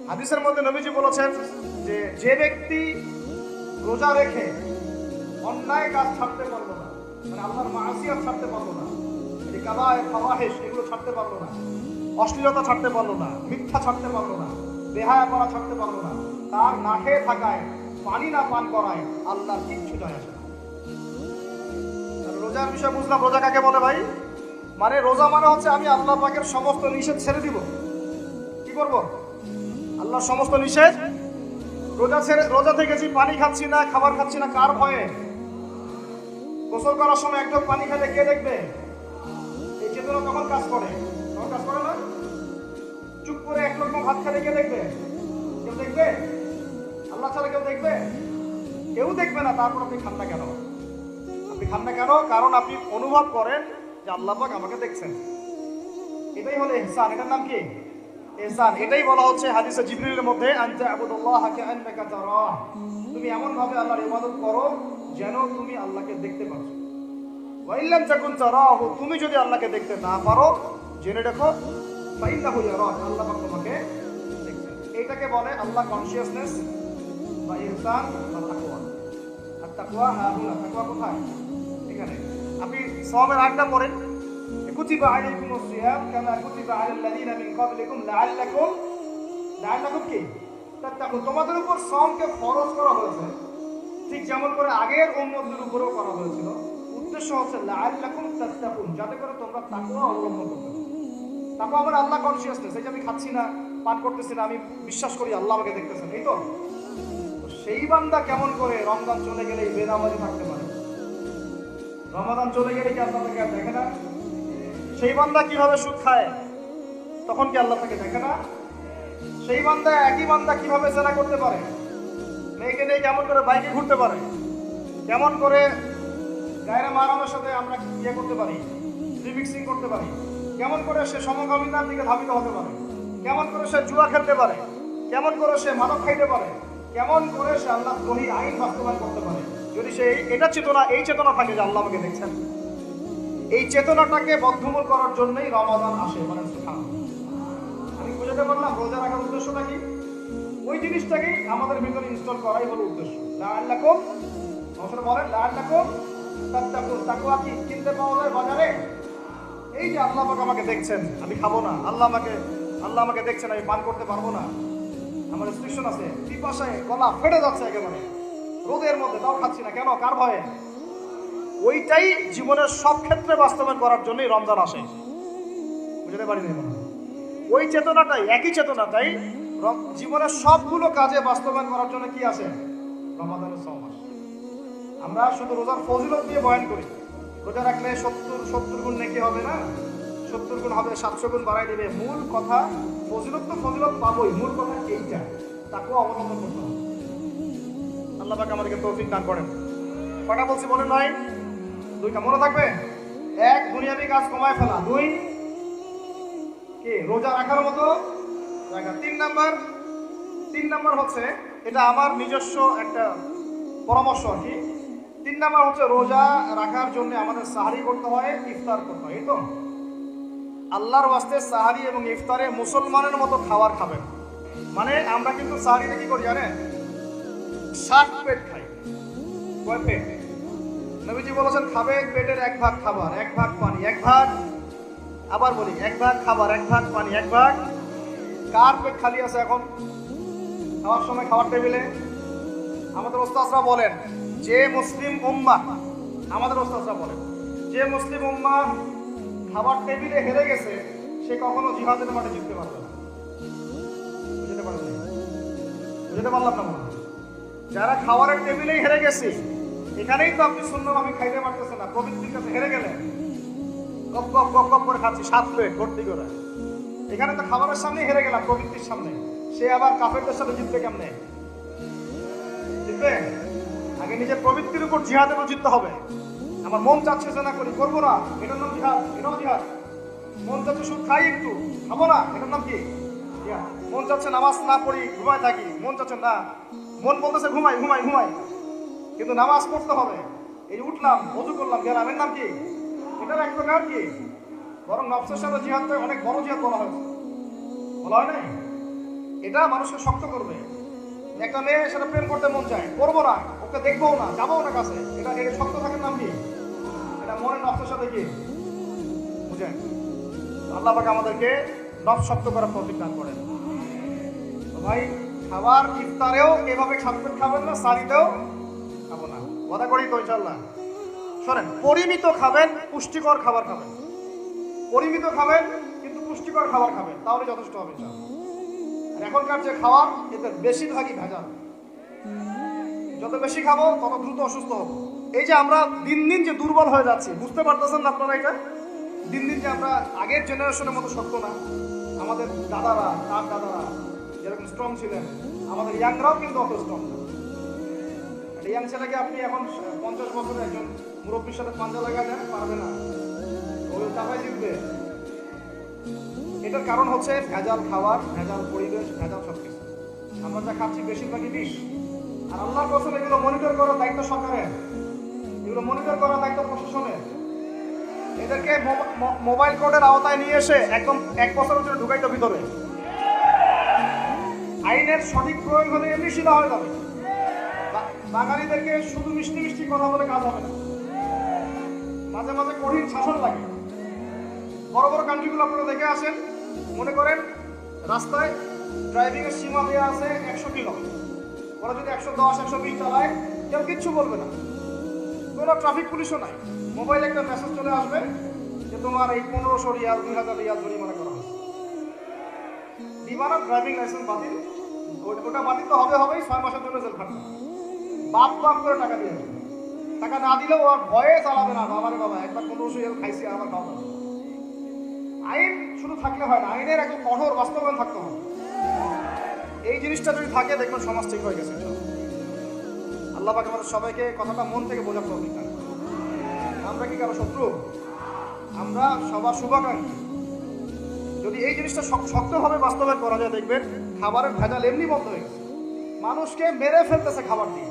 হাদিসের মধ্যে নবীজি বলেছেন যে যে ব্যক্তি রোজা রেখে অন্যায় কাজ ছাড়তে পারলো না, মানে আল্লাহর মাসিয়াত ছাড়তে পারলো না, এই কাবায়ে ফাওয়াহিশ এগুলো ছাড়তে পারলো না, অশ্লীলতা ছাড়তে পারলো না, মিথ্যা ছাড়তে পারলো না, বেহায়াপনা ছাড়তে পারলো না, তার না খেয়ে থাকায় পানি না পান করায় আল্লাহর কিচ্ছু যায় আসে না। রোজার বিষয় বুঝলাম। রোজা কাকে বলে ভাই? মানে রোজা মানে হচ্ছে আমি আল্লাহ পাকের সমস্ত নিষেধ ছেড়ে দিব। কি করব? আল্লাহর সমস্ত নিষেধ। রোজা থেকেছি, পানি খাচ্ছি না, খাবার খাচ্ছি না, কার ভয়ে? গোসল করার সময় একদম পানি খেলে কে দেখবে? এই চেতনা তখন কাজ করে, তখন কাজ করে না। চুপ করে এক রকম ভাত খেলে কে দেখবে? কেউ দেখবে? আল্লাহ ছাড়া কেউ দেখবে? কেউ দেখবে না। তারপর আপনি খান না কেন? আপনি খান না কেন? কারণ আপনি অনুভব করেন যে আল্লাহ পাক আমাকে দেখছেন। এটাই হলো ইহসান। এটার নাম কি? ইহসান। এটাই বলা হচ্ছে হাদিসে জিবরিলের মধ্যে, আনতা আবুদুল্লাহ কাআন্নাকা তারাহ। তুমি এমন ভাবে আল্লাহর ইবাদত করো যেন তুমি আল্লাহকে দেখতে পাচ্ছ। ওয়া ইল্লাম তাকুন তারাহু, তুমি যদি আল্লাহকে দেখতে না পারো জেনে রাখো ফাইন্নাহু ইয়ারাক, আল্লাহ পাক তোমাকে দেখছেন। এইটাকে বলে আল্লাহ কনসিয়াসনেস বা ইহসান বা তাকওয়া। আর তাকওয়া হাহুনা, তাকওয়া কোথায়? এখানে। আপনি সওয়ামের আয়াতটা পড়েন, কুতিবা আলাইকুমুস সিয়াম কামা কুতিবা আলাল লাযিনা মিন ক্বাবলিকুম লাআল্লাকুম কি তাত্তাকুন। তোমাদের উপর সওমকে ফরজ করা হয়েছে ঠিক যেমন করে আগের উম্মতদের উপরেও করা হয়েছিল। উদ্দেশ্য হচ্ছে লাআল্লাকুম তাত্তাকুন, যাতে করে তোমরা তাকওয়া অবলম্বন করতে পারো। তাকওয়া মানে আল্লাহ কনসিয়াসনেস, এই যে আমি খাচ্ছি না, পান করতেছি না, আমি বিশ্বাস করি আল্লাহ আমাকে দেখতেছেন, এই তো। সেই বান্দা কেমন করে রমজান চলে গেলে বেনামাজি থাকতে পারে? রমাদান চলে গেলে কি আল্লাহ তাকে দেখে না? সেই বান্দা কিভাবে সুদ খায়, তখন কি আল্লাহ তাকে দেখে না? সেই বান্দা, একই বান্দা কিভাবে জেনা করতে পারে, মেয়েকে নিয়ে কেমন করে বাইকে ঘুরতে পারে, কেমন করে গায়রা মারামের সাথে আমরা ইয়ে করতে পারি, রিমিক্সিং করতে পারি, কেমন করে সে সমকামিতার দিকে ধাবিত হতে পারে, কেমন করে সে জুয়া খেলতে পারে, কেমন করে সে মাদক খাইতে পারে, কেমন করে সে আল্লাহ দ্রোহী আইন বাস্তবায়ন করতে পারে, যদি সে এটা চেতনা, এই চেতনা থাকে যে আল্লাহ আমাকে দেখছেন। এই চেতনাটাকে বদ্ধমূল করার জন্যই রমাদান আসে। মানে আমি বুঝাতে পারলাম রোজা রাখার উদ্দেশ্যটা কি? ওই জিনিসটাকেই আমাদের ভিতরে ইনস্টল করাই হলো উদ্দেশ্য। লাআল্লাকুম, অবশ্যই বলেন লাআল্লাকুম তাত্তাকুন। তাকওয়া কি কিনতে পাওয়া যায় বাজারে? এই যে আল্লাহ পাক আমাকে দেখছেন, আমি খাবো না, আল্লাহ আমাকে দেখছেন, আমি পান করতে পারবো না, আমার রেস্ট্রিকশন আছে, পিপাসায় গলা ফেটে যাচ্ছে একেবারে, রোদের মধ্যে তাও খাচ্ছি না কেন? কার ভয়ে? ওইটাই জীবনের সব ক্ষেত্রে বাস্তবায়ন করার জন্যই রমজান আসে। বুঝতে পারিনি? ওই চেতনাটাই, একই চেতনাটাই জীবনের সবগুলো কাজে বাস্তবায়ন করার জন্য কি আসে? রমাদানের সওম আসে। আমরা শুধু রোজার ফজিলত দিয়ে বয়ান করি, রোজা রাখলে 70 গুণ নেকি হবে না, 70 গুণ হবে, 700 গুণ বাড়াই দেবে। মূল কথা ফজিলত তো ফজিলত পাবোই, মূল কথা এইটা, তাকেও অবলম্বন করতে হবে। আল্লাহ পাক আমাদেরকে তৌফিক দান করেন। কটা বলছি মনে নয়? দুইটা মনে থাকবে। এক, দুনিয়াবি কাজ কমায় ফেলা। দুই, কি রোজা রাখার মতো জায়গা। তিন নাম্বার হচ্ছে, এটা আমার নিজস্ব একটা পরামর্শ আর কি। 3 নাম্বার হচ্ছে রোজা রাখার জন্য আমাদের সাহারি করতে হয়, ইফতার করতে হয়। এই তো আল্লাহর ওয়াস্তে সাহারি এবং ইফতারে মুসলমানের মতো খাবার খাবেন। মানে আমরা কিন্তু সাহারিতে কি করি জানেন? 60 পেট খাই। কয় পেট? নবীজি বলেছেন খাবে পেটের 1 ভাগ খাবার, 1 ভাগ পানি, 1 ভাগ, আবার বলি 1 ভাগ খাবার, 1 ভাগ পানি, 1 ভাগ। কার পেট খালি আছে এখন খাওয়ার সময় খাওয়ার টেবিলে? আমাদের ওস্তাদরা বলেন যে মুসলিম উম্মাহ, আমাদের ওস্তাদরা বলেন যে মুসলিম উম্মাহ খাবার টেবিলে হেরে গেছে, সে কখনো জিহাদের মাঠে জিততে পারবে না। বুঝতে পারলেন? বুঝতে পারলাম না? যারা খাবারের টেবিলেই হেরে গেছে, এখানেই তো আপনি শুনলাম আমি খাইতে পারতেছে না, প্রবৃত্তির কাছে হেরে গেলেন, গপ গপ গপ গপ করে খাচ্ছি 7 প্লেট ভর্তি করে। এখানে তো খাবারের সামনে হেরে গেলাম, প্রবৃত্তির সামনে। সে আবার কাফেরদের সাথে জিতবে কেমনে? জিতবে আগে নিজের প্রবৃত্তির উপর জিহাদের জিততে হবে। আমার মন চাচ্ছে যে না করি, করবো না, এটার নাম জিহাদ। এটাও জিহাদ। মন চাচ্ছে সুদ খাই, একটু খাবো না, এটার নাম কি? মন চাচ্ছে নামাজ না পড়ি, ঘুমায় থাকি, মন চাচ্ছে না, মন বলতেছে ঘুমাই ঘুমাই ঘুমাই, কিন্তু নামাজ পড়তে হবে। এই উঠলাম, ওযু করলাম, গেলাম, এর নাম কি? এটার এক প্রকার কি? বরং নফসের সাথে জিহাদটা অনেক বড় জিহাদ বলা হয়েছে, বলা হয় নাই? এটা মানুষকে শক্ত করবে। একটা মেয়ে সেটা প্রেম করতে মন চায়, করবো না, ওকে দেখবো না, যাবো না কাছে, এটা শক্ত থাকার নাম কি? এটা মনের নফসের সাথে কি বুঝেন? আল্লাহ পাক আমাদেরকে নফস শক্ত করার তৌফিক দান করেন। তো ভাই, খাবার ইফতারেও এভাবে খাবেন না, সারিতেও খাবো না, কথা করি তো ইনশাল্লাহ। শোনেন, পরিমিত খাবেন, পুষ্টিকর খাবার খাবেন, পরিমিত খাবেন কিন্তু পুষ্টিকর খাবার খাবেন, তাহলে যথেষ্ট হবে ইনশাল্লাহ। আর এখনকার যে খাবার, এতে বেশিরভাগই ভেজাল। যত বেশি খাবো তত দ্রুত অসুস্থ হবো। এই যে আমরা দিন দিন যে দুর্বল হয়ে যাচ্ছি, বুঝতে পারতেছেন না আপনারা? এটা দিন দিন যে আমরা আগের জেনারেশনের মতো শক্ত না। আমাদের দাদারা, তার দাদারা যেরকম স্ট্রং ছিলেন, আমাদের ইয়াংরাও কিন্তু অত স্ট্রং না। ইয়াং ছেলেকে আপনি এখন 50 বছরের একজন মুরব্বীর সাথে পাঞ্জা লাগা দেন, পারবে না, ওই টাকায় জিতবে। এটার কারণ হচ্ছে ভেজাল খাবার, ভেজাল পরিবেশ, ভেজাল সবকিছু। আমরা যা খাচ্ছি বেশিরভাগই বিষ। আর আল্লাহর কসম, এগুলো মনিটর করার দায়িত্ব সরকারের, এগুলো মনিটর করার দায়িত্ব প্রশাসনের। এদেরকে মোবাইল কোর্টের আওতায় নিয়ে এসে একদম 1 বছরের জন্য ঢুকাইতে ভিতরে। আইনের সঠিক প্রয়োগ হলে এমনি সিধা হয়ে যাবে। বাঙালিদেরকে শুধু মিষ্টি মিষ্টি কথা বলে কাজ হবে না, মাঝে মাঝে কঠিন শাসন লাগে। বড় বড় কান্ট্রিগুলো আপনারা দেখে আসেন, মনে করেন রাস্তায় ড্রাইভিং এর সীমা দেওয়া আছে 100 কিলো, ওরা যদি 110 120 চালায় কেউ কিচ্ছু বলবে না, কোনো ট্রাফিক পুলিশও নাই। মোবাইলে একটা মেসেজ চলে আসবে যে তোমার এই 1500 রিয়াল 2000 রিয়াল জরিমানা করা হয়েছে। দিবানা ড্রাইভিং লাইসেন্স বাতিল, ওটা বাতিল তো হবেই, 6 মাসের জন্য জেল খাটবে। বাপ করে টাকা দিয়ে আসবে, টাকা না দিলেও আর ভয়ে চালাবে না। বাবারে বাবা, একবার 1500 রিয়াল খাইছি, আবার খাওয়া। আইন শুধু থাকলে হয় না, আইনের একদম কঠোর বাস্তবায়ন থাকতে হবে। এই জিনিসটা যদি থাকে, দেখবেন সমাজ ঠিক হয়ে গেছে। আল্লাহ পাক আমাদের সবাইকে কথাটা মন থেকে বোঝার তৌফিক দান করেন। আমরা কি কারো শত্রু? আমরা সবার শুভাকাঙ্ক্ষী। যদি এই জিনিসটা শক্তভাবে বাস্তবায়ন করা যায়, দেখবেন খাবারের ভেজাল এমনি বন্ধ হয়ে গেছে। মানুষকে মেরে ফেলতেছে খাবার দিয়ে,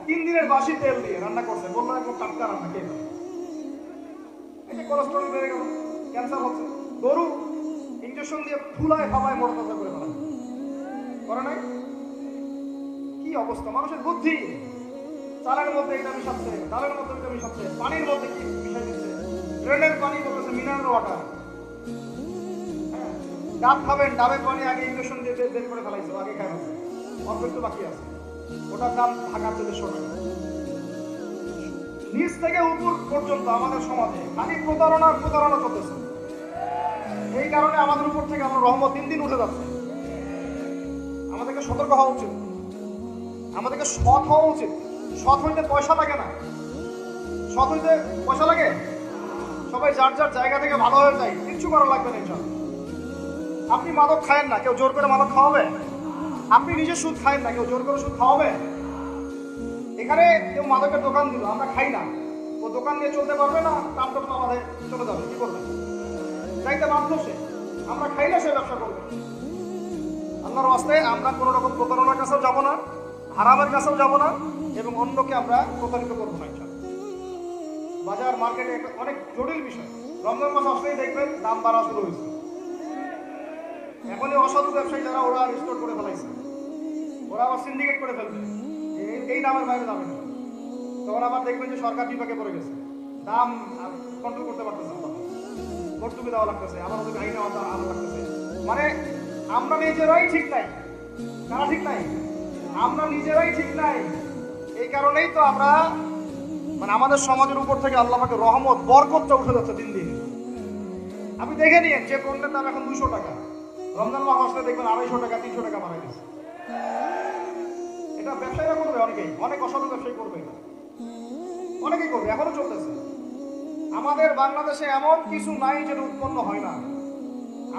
3 দিনের বাসি তেল দিয়ে রান্না করছে, বললো একদম টাটকা রান্না, খেয়ে ফেলে। এই যে কোলেস্ট্রল বেড়ে গেল, ক্যান্সার হচ্ছে। গরু ইঞ্জেকশন দিয়ে ফুলায় খাওয়ায় মোটা তাজা করে ফেলা করে নাই? কি অবস্থা মানুষের বুদ্ধি! চালের মধ্যে এটা মিশাচ্ছে, ডালের মধ্যে এটা মিশাচ্ছে, পানির মধ্যে কি মিশাই দিচ্ছে, ড্রেনের পানি বলতেছে মিনারেল ওয়াটার। ডাব খাবেন, ডাবের পানি আগে ইঞ্জেকশন দিয়ে বের করে ফেলাইছে, আগে খাই আছে, অল্প একটু বাকি আছে, ওটার দাম ঢাকার 400 টাকা। নিচ থেকে উপর পর্যন্ত আমাদের সমাজে খালি প্রতারণা চলতেছে। এই কারণে আমাদের উপর থেকে আমার রহমত দিন দিন উঠে যাচ্ছে। আমাদেরকে সতর্ক হওয়া উচিত, আমাদেরকে সৎ হওয়া উচিত। সৎ হইতে পয়সা লাগে না, সৎ হইতে পয়সা লাগে। সবাই যার যার জায়গা থেকে ভালো হয়ে যায়, কিচ্ছু করা লাগবে না ইনশাআল্লাহ। আপনি মাদক খায়েন না, কেউ জোর করে মাদক খাওয়াবে? আপনি নিজে সুদ খায়েন না, কেউ জোর করে সুদ খাওয়াবে? এখানে কেউ মাদকের দোকান দিল, আমরা খাই না, ও দোকান নিয়ে চলতে পারবে না, টাপটপ আমাদের চলে যাবে, কি করবে? চাইতে বাধ্য সে, আমরা খাইলে সে ব্যবসা করবে। আল্লাহর ওয়াস্তে আমরা কোনো রকম প্রতারণার কাছেও যাব না, হারামের কাছেও যাব না, এবং অন্যকে আমরা প্রতারিত করবো না। বাজার মার্কেটে একটা অনেক জটিল বিষয়। রমজান মাস আসলেই দেখবেন দাম বাড়া শুরু হয়েছে। এখনই অসাধু ব্যবসায়ী যারা, ওরা রিস্টোর করে ফেলাইছে, ওরা আবার সিন্ডিকেট করে ফেলবে, এই দামের বাইরে যাবে না। তখন আবার দেখবেন যে সরকার বিপাকে পড়ে গেছে, দাম কন্ট্রোল করতে পারতেছে না, ভর্তুকি দেওয়া লাগতেছে, আবার ওদের আইনে আলো লাগতেছে। মানে আমরা নিজেরাই ঠিক নাই। কারা ঠিক নাই? আমরা নিজেরাই ঠিক নাই। এই কারণেই তো আমরা মানে আমাদের সমাজের উপর থেকে আল্লাহ পাকের রহমত, বরকতটা উঠে যাচ্ছে দিন দিন। আপনি দেখে নিন, যে পণ্যের দাম এখন 200 টাকা, রমজান মাস আসলে দেখবেন 250 টাকা 300 টাকা বাড়াই দিচ্ছে। এটা ব্যবসায়ীরা করবে, অনেক অসাধু ব্যবসায়ী করবে, এটা অনেকেই করবে, এখনো চলতেছে। আমাদের বাংলাদেশে এমন কিছু নাই যেটা উৎপন্ন হয় না।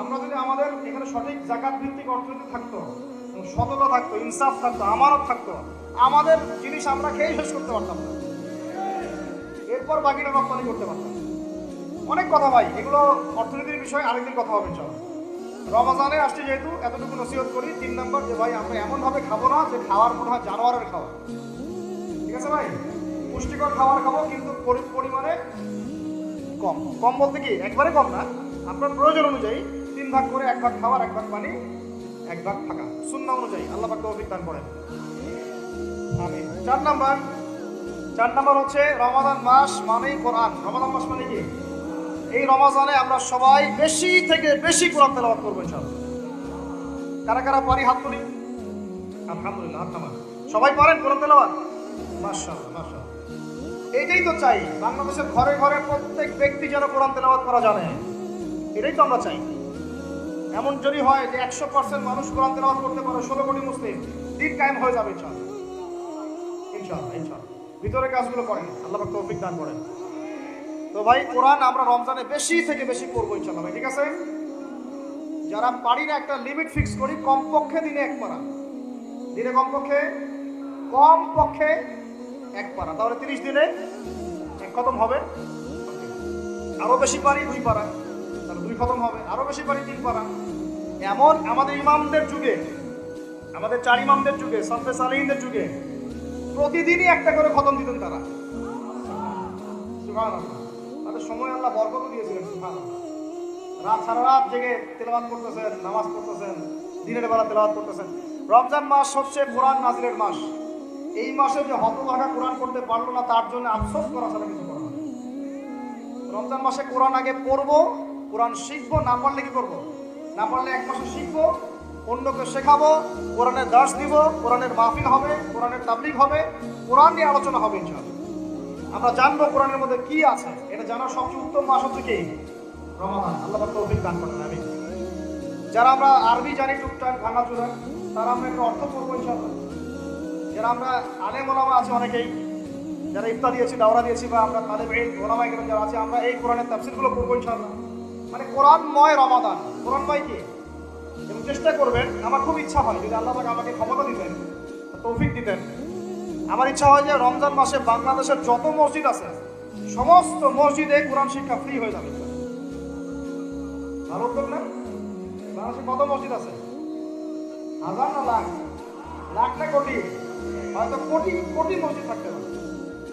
আমরা যদি আমাদের এখানে সঠিক জাকাত ভিত্তিক অর্থনীতি থাকতো, সততা থাকতো, ইনসাফ থাকতো, আমানত থাকতো, আমাদের জিনিস আমরা খেয়ে শেষ করতে পারতাম না, এরপর বাকিটা রপ্তানি করতে পারতাম। অনেক কথা ভাই, এগুলো অর্থনীতির বিষয়, আরেকদিন কথা হবে ইনশাআল্লাহ। রমজানে আসছে যেহেতু, এতটুকু নসিহত করি। 3 নম্বর, যে ভাই আমরা এমনভাবে খাবো না যে খাওয়ার মনে হয় জানোয়ারের খাওয়া। ঠিক আছে ভাই? পুষ্টিকর খাবার খাবো, কিন্তু পরিমাণে কম। কম বলতে কি একবারে কম না, আপনার প্রয়োজন অনুযায়ী 3 ভাগ করে, 1 ভাগ খাবার, 1 ভাগ পানি, এক ভাগ ফাঁকা। সুন্নাহ অনুযায়ী আল্লাহ পাক তৌফিক দান করেন, আমিন। 4 নাম্বার হচ্ছে রমাদান মাস মানেই কোরআন। রমাদান মাস মানে কি? এই রমাজানে আমরা সবাই বেশি থেকে বেশি কোরআন তেলাওয়াত করবো ইনশাআল্লাহ। কারা কারা পারি হাত তুলি। আলহামদুলিল্লাহ, হাত নামান। সবাই পারেন কোরআন তেলাওয়াত? মাশাআল্লাহ, মাশাআল্লাহ। এইটাই তো চাই, বাংলাদেশের ঘরে ঘরে প্রত্যেক ব্যক্তি যেন কোরআন তেলাওয়াত করা জানে। এটাই তো আমরা চাই। এমন যদি হয় যে 100% মানুষ কোরআন তেলাওয়াত করতে পারে, 16 কোটি মুসলিম, দিন কায়েম হয়ে যাবে ইনশাআল্লাহ, ইনশাআল্লাহ, ইনশাআল্লাহ। ভিতরে কাজগুলো করেন, আল্লাহ পাক তৌফিক দান করেন। তো ভাই কোরআন আমরা রমজানে বেশি থেকে বেশি পড়বো ইনশাআল্লাহ ভাই, ঠিক আছে? যারা পারি না একটা লিমিট ফিক্স করি, কমপক্ষে দিনে 1 পারা, দিনে কমপক্ষে 1 পারা, তাহলে 30 দিনে 1 খতম হবে। আরো বেশি পারি 2 পারা, তাহলে 2 খতম হবে। আরো বেশি পারি 3 পারা। এমন আমাদের ইমামদের যুগে, আমাদের 4 ইমামদের যুগে, সলফে সালেহিনদের যুগে প্রতিদিনই একটা করে খতম দিতেন তারা। সুবহানাল্লাহ, তাদের সময় আল্লাহ বরকত দিয়েছিলেন। সুবহানাল্লাহ, রাত সারা রাত জেগে তেলাওয়াত করতেছেন, নামাজ পড়তেছেন, দিনের বেলা তেলাওয়াত করতেছেন। রমজান মাস হচ্ছে কোরআন নাজিলের মাস। এই মাসে যে হতভাগা কোরআন পড়তে পারলো না, তার জন্য আফসোস করা ছাড়া কিছু করা না। রমজান মাসে কোরআন আগে পড়বো, কোরআন শিখবো, না পারলে কি করবো? না পারলে 1 মাসে শিখবো, অন্যকে শেখাবো, কোরআনের দার্স দিব, কোরআনের মাহফিল হবে, কোরআনের তাবলীগ হবে, কোরআন নিয়ে আলোচনা হবে ইনশাআল্লাহ। আমরা জানবো কোরআনের মধ্যে কি আছে। এটা জানার সবচেয়ে উত্তম মাস হচ্ছে কি? রমাদান। আল্লাহ পাক তৌফিক দান করেন, আমিন। যারা আমরা আরবি জানি টুকটাক ভাঙাচোরা, তারা আমরা একটু অর্থ পড়বো ইনশাআল্লাহ। যারা আমরা আলেম ওলামা আছে অনেকেই, যারা ইফতা দিয়েছি, দাওরা দিয়েছি, বা আমরা তালেব ইলম ওলামায়ে কেরাম যারা আছে, আমরা এই কোরআনের তাফসীরগুলো পড়বো ইনশাআল্লাহ। মানে কোরআনময় রমাদান। কোরআনময় কি? এবং চেষ্টা করবেন, আমার খুব ইচ্ছা হয় যদি আল্লাহ পাক আমাকে ক্ষমতা দিতেন, তৌফিক দিতেন, আমার ইচ্ছা হয় যে রমজান মাসে বাংলাদেশের যত মসজিদ আছে সমস্ত মসজিদে কোরআন শিক্ষা ফ্রি হয়ে যাবে। ভালো উদ্যোগ না? বাংলাদেশে কত মসজিদ আছে? হাজার না লাখ? লাখ না কোটি? হয়তো কোটি কোটি মসজিদ থাকতে পারে।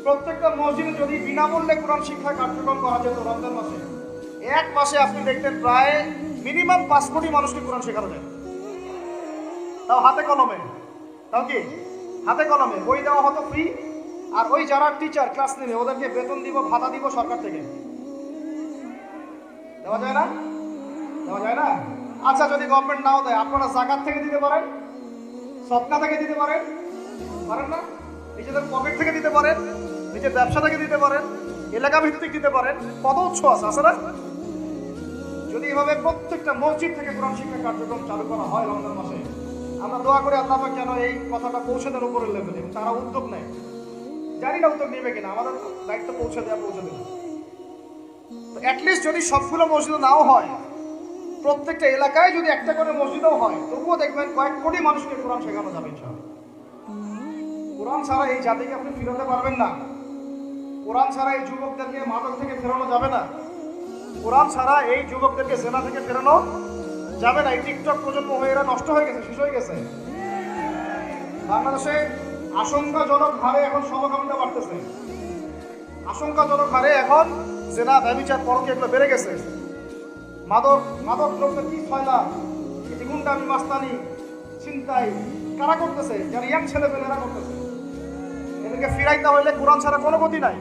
প্রত্যেকটা মসজিদে যদি বিনামূল্যে কোরআন শিক্ষা কার্যক্রম করা যেত রমজান মাসে, 1 মাসে আপনি দেখতেন প্রায় মিনিমাম 5 কোটি মানুষকে কোরআন শেখানো যায়। তাও হাতে কলমে। তাও কি? হাতে কলমে। বই দেওয়া হতো ফ্রি, আর ওই যারা টিচার ক্লাস নেবে ওদেরকে বেতন দিব, ভাতা দিব সরকার থেকে। দেওয়া যায় না? দেওয়া যায় না? আচ্ছা, যদি গভর্নমেন্ট নাও দেয়, আপনারা জাকাত থেকে দিতে পারেন, সদকা থেকে দিতে পারেন, পারেন না? নিজেদের পকেট থেকে দিতে পারেন, নিজের ব্যবসা থেকে দিতে পারেন, এলাকা ভিত্তিক দিতে পারেন। কত উৎস আছে না? যদি এভাবে প্রত্যেকটা মসজিদ থেকে কোরআন শিক্ষা কার্যক্রম চালু করা হয় রমজান মাসে, আমরা দোয়া করে আল্লাহ পাক যেন এই কথাটা পৌঁছে দেন উপরের লেভেলে, এবং তারা উদ্যোগ নেয়। জানি না উদ্যোগ নেবে কিনা, আমাদের দায়িত্ব পৌঁছে দেওয়া, পৌঁছে দেবে। তো অ্যাটলিস্ট যদি সবগুলো মসজিদ নাও হয়, প্রত্যেকটা এলাকায় যদি একটা করে মসজিদও হয়, তবুও দেখবেন কয়েক কোটি মানুষকে কোরআন শেখানো যাবে ইনশাআল্লাহ। কোরআন ছাড়া এই জাতিকে আপনি ফিরাতে পারবেন না। কোরআন ছাড়া এই যুবকদেরকে মাদক থেকে ফেরানো যাবে না। কোরআন ছাড়া এই যুবকদেরকে জেনা থেকে ফেরানো যাবে না। এই টিকটক প্রজন্ম হয়ে এরা নষ্ট হয়ে গেছে, শেষ হয়ে গেছে। বাংলাদেশে আশঙ্কাজনক হারে এখন সমকামিতা বাড়তেছে। আশঙ্কাজনক হারে এখন জেনা, ব্যভিচার, পরকীয়া এগুলো বেড়ে গেছে। মাদক দ্রব্য কি ফয়লা, গুন্ডামি, মাস্তানি, ছিনতাই কারা করতেছে? যারা ইয়াং ছেলে পেলেরা করতেছে। এদেরকে ফিরাইতে হইলে কোরআন ছাড়া কোনো গতি নাই।